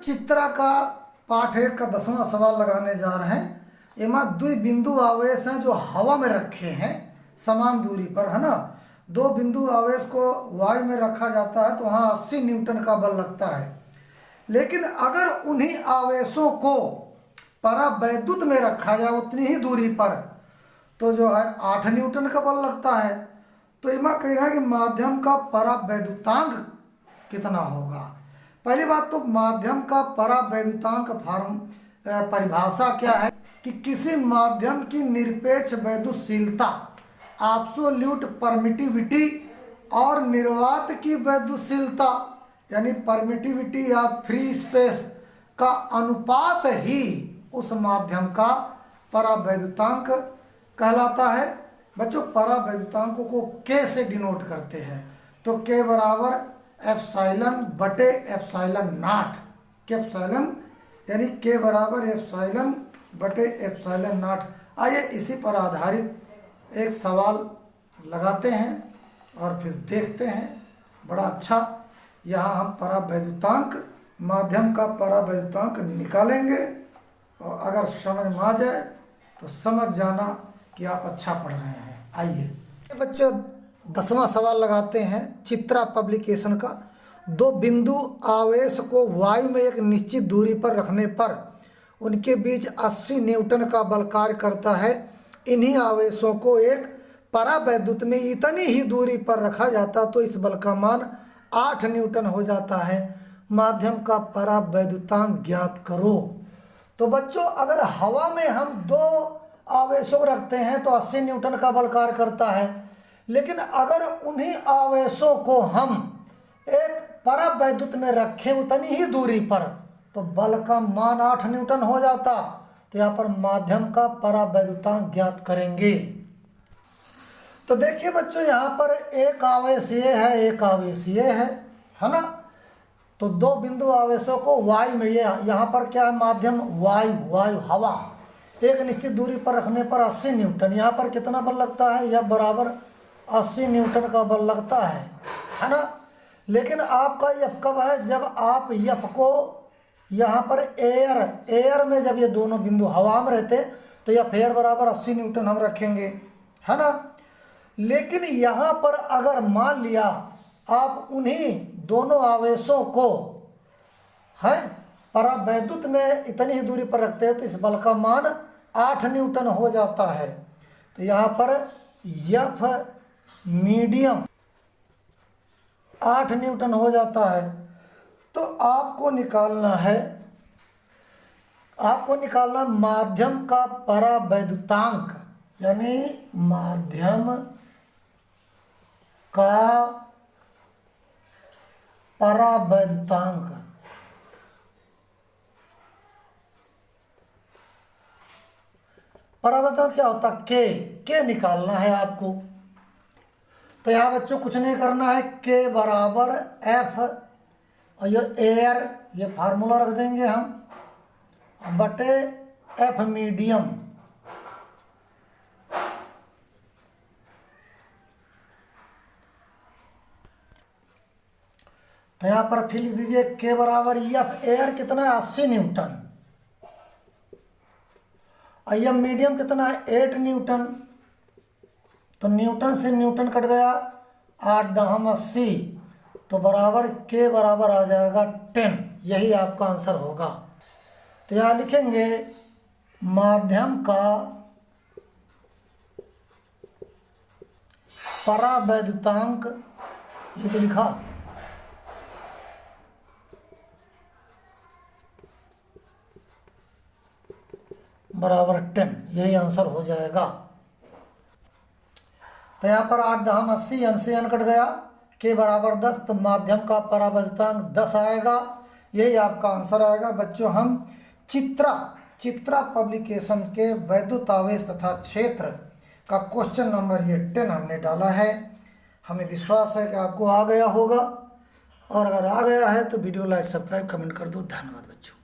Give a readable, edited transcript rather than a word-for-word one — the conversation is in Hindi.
चित्रा का पाठ 1 का 10वां सवाल लगाने जा रहे हैं। इमा द्वि बिंदु आवेश हैं जो हवा में रखे हैं समान दूरी पर, है ना। दो बिंदु आवेश को वायु में रखा जाता है तो वहाँ 80 न्यूटन का बल लगता है। लेकिन अगर उन्हीं आवेशों को परावैद्युत में रखा जाए उतनी ही दूरी पर तो जो है 8 न्यूटन का बल लगता है। तो इमा कह रहा है कि माध्यम का परावैद्युतांक कितना होगा। पहली बात तो माध्यम का परावैद्युतांक परिभाषा क्या है कि किसी माध्यम की निरपेक्ष वैद्युतशीलता, एब्सोल्यूट परमिटिविटी और निर्वात की वैद्युतशीलता यानी परमिटिविटी या फ्री स्पेस का अनुपात ही उस माध्यम का परावैद्युतांक कहलाता है। बच्चों, परावैद्युतांकों को K से डिनोट करते हैं तो K बराबर एप्सिलॉन बटे एप्सिलॉन नॉट। के एप्सिलॉन यानी K बराबर एप्सिलॉन बटे एप्सिलॉन नॉट। आइए इसी पर आधारित एक सवाल लगाते हैं और फिर देखते हैं। बड़ा अच्छा, यहाँ हम परावैद्युतांक, माध्यम का परावैद्युतांक निकालेंगे और अगर समझ में आ जाए तो समझ जाना कि आप अच्छा पढ़ रहे हैं। आइए बच्चों 10वां सवाल लगाते हैं चित्रा पब्लिकेशन का। दो बिंदु आवेश को वायु में एक निश्चित दूरी पर रखने पर उनके बीच 80 न्यूटन का बल कार्य करता है। इन्हीं आवेशों को एक परावैद्युत में इतनी ही दूरी पर रखा जाता तो इस बल का मान 8 न्यूटन हो जाता है। माध्यम का परावैद्युतांक ज्ञात करो। तो बच्चों, अगर हवा में हम दो आवेशों को रखते हैं तो 80 न्यूटन का बल कार्य करता है। लेकिन अगर उन्हीं आवेशों को हम एक परावैद्युत में रखें उतनी ही दूरी पर तो बल का मान 8 न्यूटन हो जाता। तो यहाँ पर माध्यम का परावैद्युतांक ज्ञात करेंगे। तो देखिए बच्चों, यहाँ पर एक आवेश ये है, एक आवेश ये है ना। तो दो बिंदु आवेशों को वायु में, ये यहाँ पर क्या है, माध्यम वायु हवा, एक निश्चित दूरी पर रखने पर 80 न्यूटन। यहाँ पर कितना बल लगता है, यह बराबर 80 न्यूटन का बल लगता है ना। लेकिन आपका यफ कब है, जब आप यफ को यहाँ पर एयर में, जब ये दोनों बिंदु हवा में रहते तो यफ एयर बराबर 80 न्यूटन हम रखेंगे, है ना। लेकिन यहाँ पर अगर मान लिया आप उन्हीं दोनों आवेशों को है परावैद्युत में इतनी ही दूरी पर रखते हैं तो इस बल का मान 8 न्यूटन हो जाता है। तो यहाँ पर यफ मीडियम 8 न्यूटन हो जाता है। तो आपको निकालना माध्यम का परावैद्युतांक, यानी माध्यम का परावैद्युतांक। परावैद्युतांक क्या होता है, के निकालना है आपको। तो यहाँ बच्चों कुछ नहीं करना है, के बराबर एफ और ये एयर, ये फार्मूला रख देंगे हम, बटे एफ मीडियम। तो यहाँ पर फिर लिख दीजिए के बराबर एफ एयर कितना है, 80 न्यूटन, और यह मीडियम कितना है, 8 न्यूटन। तो न्यूटन से न्यूटन कट गया, 8 दहम 80, तो बराबर के बराबर आ जाएगा 10। यही आपका आंसर होगा। तो यहाँ लिखेंगे माध्यम का परावैद्युतांक, ये तो लिखा, बराबर 10, यही आंसर हो जाएगा। तो यहाँ पर 8 दहम 80, n से n कट गया, के बराबर 10, तो माध्यम का परावैद्युतांक 10 आएगा। यही आपका आंसर आएगा। बच्चों, हम चित्रा पब्लिकेशन के वैद्युत आवेश तथा क्षेत्र का क्वेश्चन नंबर ये 10 हमने डाला है। हमें विश्वास है कि आपको आ गया होगा, और अगर आ गया है तो वीडियो लाइक, सब्सक्राइब, कमेंट कर दो। धन्यवाद बच्चों।